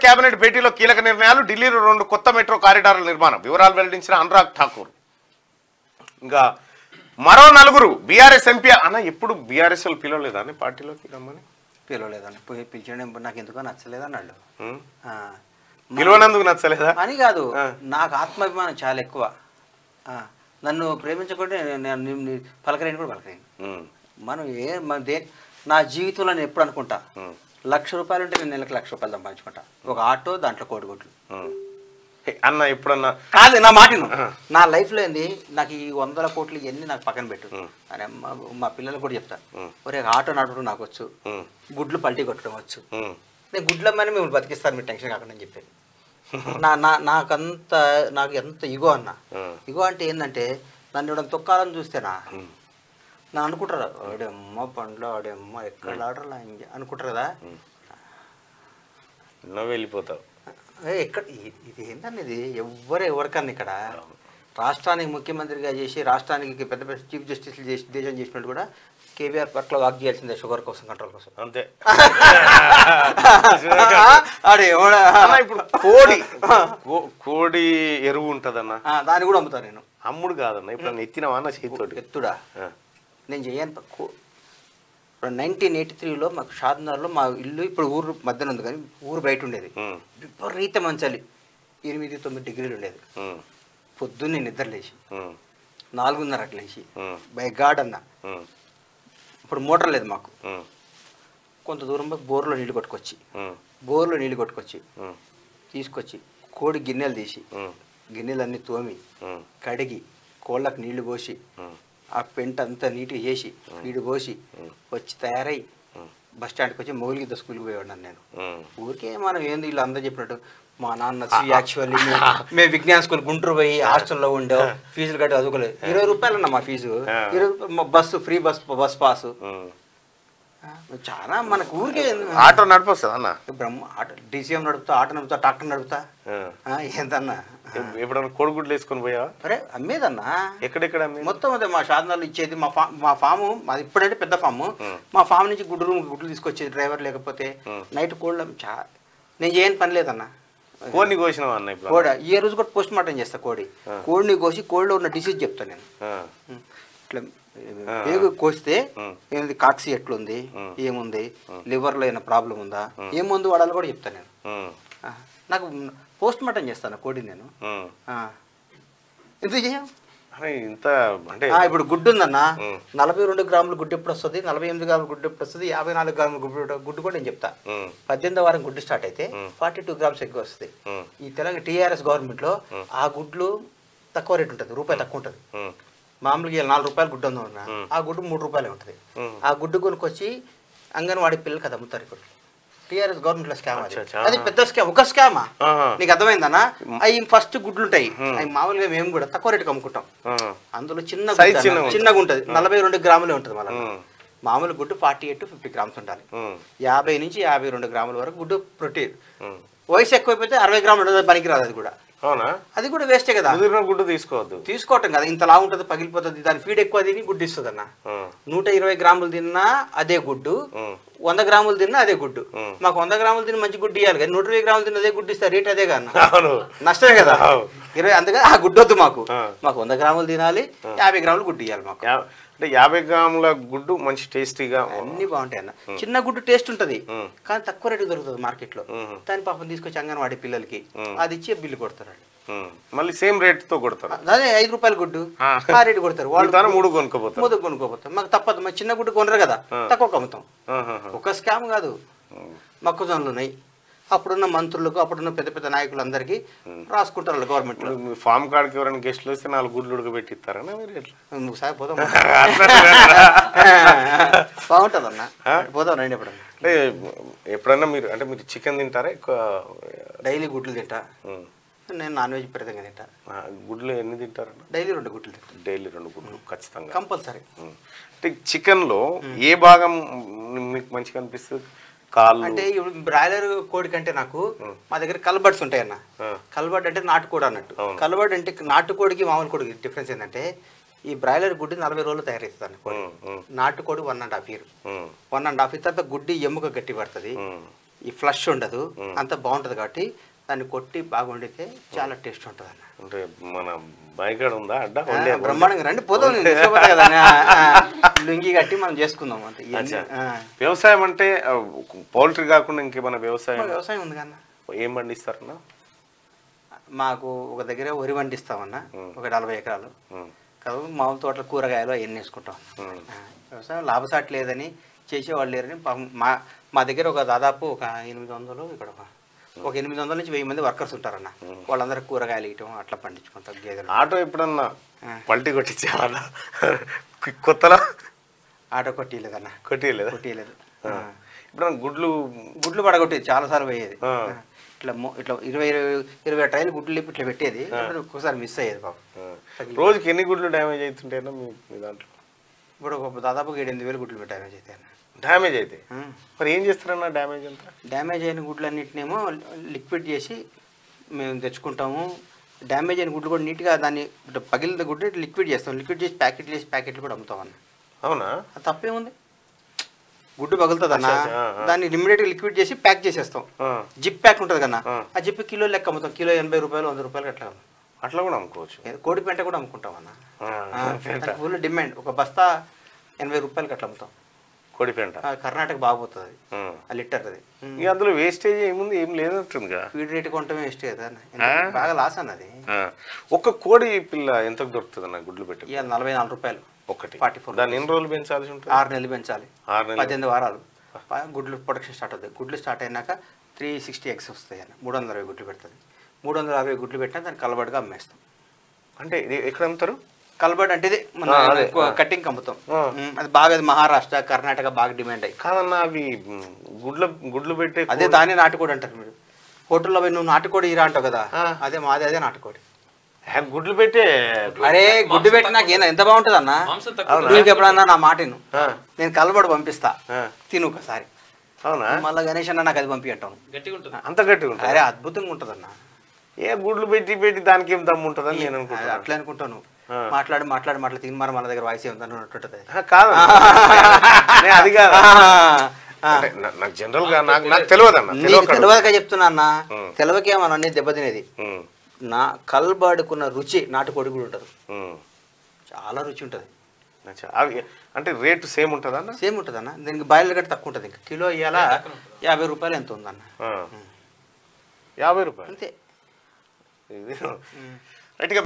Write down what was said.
Cabinet భేటీలో కీలక నిర్ణయాలు. ఢిల్లీలో 2 కొత్త మెట్రో కారిడార్ల నిర్మాణం. వివరాలు వెల్లడించిన అనురాగ్ ఠాకూర్. ఇంకా మరో 4 బీఆర్ఎస్ ఎంపీ అన్న. ఎప్పుడు బీఆర్ఎస్ వాళ్ళు పిలవలేదా అని పార్టీలోకి రమ్మని? పిలవలేదని పిలిచడం నాకు ఎందుకో నచ్చలేదన్నాడు. పిలవనందుకు నచ్చలేదా అని కాదు, నాకు ఆత్మాభిమానం చాలా ఎక్కువ. నన్ను ప్రేమించకుంటే పలకరేని కూడా పలకరేను. మనం నా జీవితంలో నేను ఎప్పుడు అనుకుంటా, ₹1,00,000 ఉంటే నేను నెలకు ₹1,00,000 సంపాదించుకుంటా. ఒక ఆటో, దాంట్లో కోడిగుడ్లు అన్న. ఎప్పుడన్నా కాదు నా మాటను, నా లైఫ్లో ఏంది, నాకు ఈ 100 కోట్లు ఇవన్నీ నాకు పక్కన పెట్టు అని మా పిల్లలు కూడా చెప్తా. ఒరే ఆటో నడపడం నాకు వచ్చు, గుడ్లు పల్టీ కొట్టడం వచ్చు, నేను గుడ్లమ్మని మిమ్మల్ని బతికిస్తాను, మీరు టెన్షన్ కాకుండా అని చెప్పాను. నాకు ఎంత ఇగో అన్న. ఇగో అంటే ఏంటంటే నన్ను ఇవ్వడం తొక్కాలని చూస్తేనా నా అనుకుంటారు, ఆడేమ్మ పండ్లు ఆడేమ్మ ఎక్కడ ఆడరా అనుకుంటారు కదా. నువ్వు వెళ్ళిపోతావు ఎక్కడ ఇది ఏంటండి, ఇది ఎవరికన్నా ఇక్కడ రాష్ట్రానికి ముఖ్యమంత్రిగా చేసి రాష్ట్రానికి పెద్ద పెద్ద చీఫ్ జస్టిస్లు చేసి దేశం చేసినట్టు కూడా కేబీఆర్ పట్ల వాక్ చేయాల్సిందే, షుగర్ కోసం, కంట్రోల్ కోసం. అంతే. ఇప్పుడు కోడి ఎరువు ఉంటదన్న, దాన్ని కూడా అమ్ముతాను నేను. అమ్ముడు కాదన్న, ఇప్పుడు ఎత్తినవా అన్న చేతితోటి? ఎత్తుడా నేను చేయను. 1983లో మాకు షాద్నగర్లో మా ఇల్లు ఇప్పుడు ఊరు మధ్యన ఉంది, కానీ ఊరు బయట ఉండేది. విపరీత మంచాలి, 8-9 డిగ్రీలు ఉండేది. పొద్దున్నే నిద్ర లేచి 4:30 లేచి బై గాడ్ అన్న, ఇప్పుడు మోటార్ లేదు మాకు, కొంత దూరం బోర్లో నీళ్ళు కొట్టుకొచ్చి తీసుకొచ్చి కోడి గిన్నెలు తీసి గిన్నెలన్నీ తోమి కడిగి కోళ్ళకు నీళ్లు పోసి ఆ పెంట అంతా నీట్గా చేసి ఫీడ్ పోసి వచ్చి తయారై బస్ స్టాండ్కి వచ్చి మౌలిక స్కూల్కి పోయేవాడిని నేను. ఊరికే మనం ఏంది వీళ్ళు అందరూ చెప్పినట్టు, మా నాన్న యాక్చువల్లీ మేము విజ్ఞాన స్కూల్ గుంటూరు పోయి హాస్టల్లో ఉండేవు, ఫీజులు కట్టి చదువుకోలేదు. ₹20 అన్న మా fee, bus free bus pass. చాలా మనకు ఊరికే ఆటో నడిపొస్తుంది అన్న, ఆటో DCM నడుపుతా, ఆటో నడుపుతా, ట్రాక్టర్ నడుపుతా. ఏంటన్నా ఎప్పుడన్నా కోడిగుడ్లు వేసుకొని పోయావా? అరే అమ్మేదన్నా, ఎక్కడెక్కడ మొత్తం అదే మా షాద్నగర్లో ఇచ్చేది. మా ఫాము మాది ఇప్పుడంటే పెద్ద ఫాము, మా ఫామ్ నుంచి గుడ్లు తీసుకొచ్చేది డ్రైవర్, లేకపోతే నైట్ కోళ్ళ నేను చేయని పని లేదన్నా. కోడిని కోసినావా అన్న? కోడి ఏ రోజు కూడా పోస్ట్ మార్టం చేస్తా. కోడిని కోసి కోడిలో ఉన్న డిసీజ్ చెప్తాను నేను. ఇట్లా పేగు కోస్తే ఏంది, కాక్సి ఎట్లుంది, ఏముంది, లివర్లో ఏమైనా ప్రాబ్లం ఉందా, ఏ మందు వాడాలో కూడా చెప్తాను నేను. నాకు పోస్ట్ మార్టం చేస్తాను కోడిని నేను. ఎందుకు చేయం? ఇంత అంటే ఇప్పుడు గుడ్డు ఉందన్న, 42 గ్రాముల గుడ్డు ఎప్పుడు వస్తుంది, 48 గ్రాముల గుడ్డు ఎప్పుడు వస్తుంది, 54 గ్రాముల గుడ్డు కూడా నేను చెప్తా. 18వ వారం గుడ్డు స్టార్ట్ అయితే 42 గ్రామ్స్ ఎక్కువ వస్తుంది. ఈ తెలంగాణ TRS గవర్నమెంట్ లో ఆ గుడ్లు తక్కువ రేట్ ఉంటుంది, ₹1 తక్కువ ఉంటుంది. మామూలుగా ₹4 గుడ్డు ఉందన్న, ఆ గుడ్డు ₹3 ఉంటుంది. ఆ గుడ్డు కొనుక్కొచ్చి అంగన్వాడీ పిల్లలకి అది అమ్ముతారు. ఇప్పుడు TRS గవర్నమెంట్ లో స్కామ్, అది పెద్ద స్కామ్. ఒక స్కామా నీకు అర్థమైందన్నా? అవి ఫస్ట్ గుడ్లు ఉంటాయి, అవి మామూలుగా మేము కూడా తక్కువ రేటుకి అమ్ముకుంటాం. అందులో చిన్నగా ఉంటుంది, 42 గ్రాములే ఉంటుంది. మళ్ళీ మామూలు గుడ్డు 48 to 50 గ్రామ్స్ ఉండాలి. 50 నుంచి 52 గ్రాముల వరకు గుడ్డు ప్రోటీన్. వయసు ఎక్కువైపోతే 60 గ్రాములు పనికిరాదు. అది కూడా అది కూడా వేస్టే కదా. గుడ్డు తీసుకోవటం కదా, ఇంతలా ఉంటుంది, పగిలిపోతుంది. దాని ఫీడ్ ఎక్కువ తిని గుడ్డు ఇస్తుంది అన్న. 120 గ్రాములు తిన్నా అదే గుడ్డు, 100 గ్రాములు తిన్నా అదే గుడ్డు. మాకు 100 గ్రాములు తిని మంచి గుడ్డు ఇవ్వాలి, కానీ 120 గ్రాములు తిన్న అదే గుడ్డు ఇస్తారు, రేట్ అదే కదా, నష్టమే కదా. 20 అందుకని ఆ గుడ్డు వద్దు మాకు. 100 గ్రాములు తినాలి, 50 గ్రాములు గుడ్డు ఇవ్వాలి మాకు. అంటే 50 గ్రాముల గుడ్డు మంచి టేస్టీగా అన్ని బాగుంటాయి అన్న. చిన్న గుడ్డు టేస్ట్ ఉంటుంది, కానీ తక్కువ రేటు దొరుకుతుంది మార్కెట్ లో. దాని పాపం తీసుకొచ్చి అంగన్వాడీ పిల్లలకి అది ఇచ్చి బిల్లు కొడతారు. మళ్ళీ సేమ్ రేట్ తో కొడతారు. అదే ₹5 గుడ్డు ఆ రేటు కొడతారు. వాళ్ళు 3 కొనుక్కోపోతారు. మాకు తప్పదు, మా చిన్న గుడ్డు కొనరు కదా, తక్కువ అమ్ముతాం. ఒక స్కామ్ కాదు, మొక్కజొన్నలు ఉన్నాయి. అప్పుడున్న మంత్రులకు, అప్పుడున్న పెద్ద పెద్ద నాయకులందరికీ రాసుకుంటారు గవర్నమెంట్ లో. ఫామ్ కార్డ్కి ఎవరైనా గెస్ట్లు వస్తే 4 గుడ్లు ఉడకబెట్టిస్తారా మీరు? ఎట్లా పోదాం, బాగుంటుంది అన్న, పోదాం రండి. ఎప్పుడన్నా మీరు అంటే మీరు చికెన్ తింటారా ఎక్కువ? డైలీ గుడ్లు తింటా నేను, నాన్ వెజ్ విపరీతంగా తింటా. గుడ్లు ఎన్ని తింటారన్న? డైలీ 2 గుడ్లు తింటా. డైలీ 2 గుడ్లు ఖచ్చితంగా, కంపల్సరీ. అంటే చికెన్ లో ఏ భాగం మీకు మంచిగా అనిపిస్తుంది? అంటే ఇప్పుడు బ్రాయిలర్ కోడి కంటే నాకు మా దగ్గర కల్బర్డ్స్ ఉంటాయన్న. కల్బర్డ్ అంటే నాటుకోడి అన్నట్టు. కల్బర్డ్ అంటే నాటుకోడికి మామూలు కోడికి డిఫరెన్స్ ఏంటంటే, ఈ బ్రాయిలర్ గుడ్డి 40 రోజులు తయారవుతుంది అన్న. నాటుకోడి 1.5 year. 1.5 year తర్వాత గుడ్డి ఎముక గట్టి పడుతుంది. ఈ ఫ్లష్ ఉండదు, అంత బాగుంటుంది కాబట్టి దాన్ని కొట్టి బాగా వండితే చాలా టేస్ట్ ఉంటుంది అన్న. అంటే మన బాయికాడ ఉందా అడ్డ బ్రహ్మాండంగా రండి పోతాం కదా, లుంగి కట్టి మనం చేసుకుందాం అంతే. వ్యవసాయం అంటే పౌల్ట్రీ కాకుండా ఇంకేమైనా వ్యవసాయం ఉంది కన్నా. ఏం పండిస్తారన్నా? మాకు ఒక దగ్గర వరి పండిస్తామన్నా, ఒక 40 ఎకరాలు కదా. మామూలు తోటల కూరగాయలు అవన్నీ వేసుకుంటాం. వ్యవసాయం లాభసాటి లేదని చేసేవాళ్ళు లేరని మా దగ్గర ఒక దాదాపు ఒక 800 ఇక్కడ ఒక 800 నుంచి 1000 మంది వర్కర్స్ ఉంటారన్న. వాళ్ళందరూ కూరగాయలు ఇవ్వటం అట్లా పండించుకుంటారు. గేదెలు ఆటో ఎప్పుడన్నా పల్టీ కొట్టించేవాళ్ళ కొత్తలో? ఆటో కొట్టియలేదన్న. కొట్టియలేదు. ఇప్పుడు గుడ్లు పడగొట్టేది చాలాసార్లు పోయేది. ఇట్లా ఇట్లా 20 ట్రైలు గుడ్లు ఇట్లా పెట్టేది, ఒక్కోసారి మిస్ అయ్యేది పాపం. రోజుకి ఎన్ని గుడ్లు డ్యామేజ్ అవుతుంటాయన్నా మీ దాంట్లో? ఇప్పుడు దాదాపు 7-8 గుడ్లు డ్యామేజ్ అవుతాయి అన్న. డ్యామేజ్ అయితే మరి ఏం చేస్తారన్నా డ్యామేజ్ అంతా? డ్యామేజ్ అయిన గుడ్లు అన్నింటినేమో లిక్విడ్ చేసి మేము తెచ్చుకుంటాము. డ్యామేజ్ అయిన గుడ్లు కూడా నీట్గా దాన్ని పగిలిన గుడ్డు లిక్విడ్ చేస్తాం. లిక్విడ్ చేసి ప్యాకెట్లు కూడా అమ్ముతాం అన్న. అవునా? తప్పేముంది, గుడ్డు పగులుతుంది అన్న, దాన్ని ఇమ్మీడియట్గా లిక్విడ్ చేసి ప్యాక్ చేసేస్తాం. జిప్ ప్యాక్ ఉంటుంది కన్నా, ఆ జిప్ కిలో లెక్క అమ్ముతాం. కిలో 80 రూపాయలు 100 రూపాయలు అట్లా. అట్లా కూడా అమ్ముకోవచ్చు. కోడి పెంట కూడా అమ్ముకుంటాం అన్న. Full demand. ఒక బస్తా 80 రూపాయలకి అట్లా అమ్ముతాం. కోడి పెంట కర్ణాటక బాగుపోతుంది ఆ లీటర్. అది ఇక అందులో వేస్టేజ్ ఏముంది? ఏం లేనట్టుందిగా. ఫీడ్ రేట్ కొంటమే వేస్టేజ్ అన్న, బాగా లాస్ అన్నది. ఒక కోడి పిల్ల ఎంతకు దొరుకుతుంది అన్న గుడ్లు పెట్టి? ఇక 44 రూపాయలు ఒకటి. 44. దాన్ని ఎన్ని రోజులు పెంచాల్సి ఉంటుంది? 6 నెలలు పెంచాలి. 18 వారాలు గుడ్లు ప్రొడక్షన్ స్టార్ట్ అవుతుంది. గుడ్లు స్టార్ట్ అయినాక 360 eggs వస్తాయి అన్న. 360 గుడ్లు పెడుతుంది. 360 గుడ్లు పెట్టినా దాన్ని కలబడిగా అమ్మేస్తాం. అంటే ఎక్కడ అమ్ముతారు? కలబడి అంటే ఇది మన కటింగ్ అమ్ముతాం. అది బాగా మహారాష్ట్ర కర్ణాటక బాగా డిమాండ్ అయ్యి. కాదన్నా అవి గుడ్లు పెట్టే అదే దాన్ని నాటుకోడి అంటారు. మీరు హోటల్లో పోయి నువ్వు నాటుకోడి ఇరా అంటావు కదా, అదే మాది అదే నాటుకోడి. గుడ్లు పెట్టే అరే గుడ్డు పెట్టి నాకు ఎంత బాగుంటుంది అన్న. నువ్వు ఎప్పుడన్నా నా మాటను నేను కలబడి పంపిస్తా, తిను ఒకసారి. అవునా? మళ్ళీ గణేష్ అన్న నాకు అది పంపి అంటాను. అంత గట్టిగా ఉంటుంది? అరే అద్భుతంగా ఉంటుంది అన్న. ఏ గుడ్లు పెట్టి దానికి ఏం దమ్ము ఉంటుందని నేను అనుకుంటాను. అట్లా అనుకుంటాను. మాట్లాడి తిని మన దగ్గర వాయిస్ ఏముంటుంది కాదు. అది కాదు, నాకు జనరల్ గా నాకు తెలియదు అన్న. తెలియదుగా చెప్తున్నా అన్న. తెలియకేమన్నా అన్ని దెబ్బతినేది. నా కలబడుకున్న రుచి నాటుకోడి కూడా ఉంటుంది. చాలా రుచి ఉంటుంది. అంటే రేటు సేమ్ ఉంటుంది అన్న? సేమ్ ఉంటుంది అన్న. దీనికి బాయిలర్ గట్టి తక్కువ ఉంటుంది. ఇంకా కిలో ఇవాళ 50 రూపాయలు ఎంత ఉందన్న. 50 రూపాయలు అంతే. రైట్గా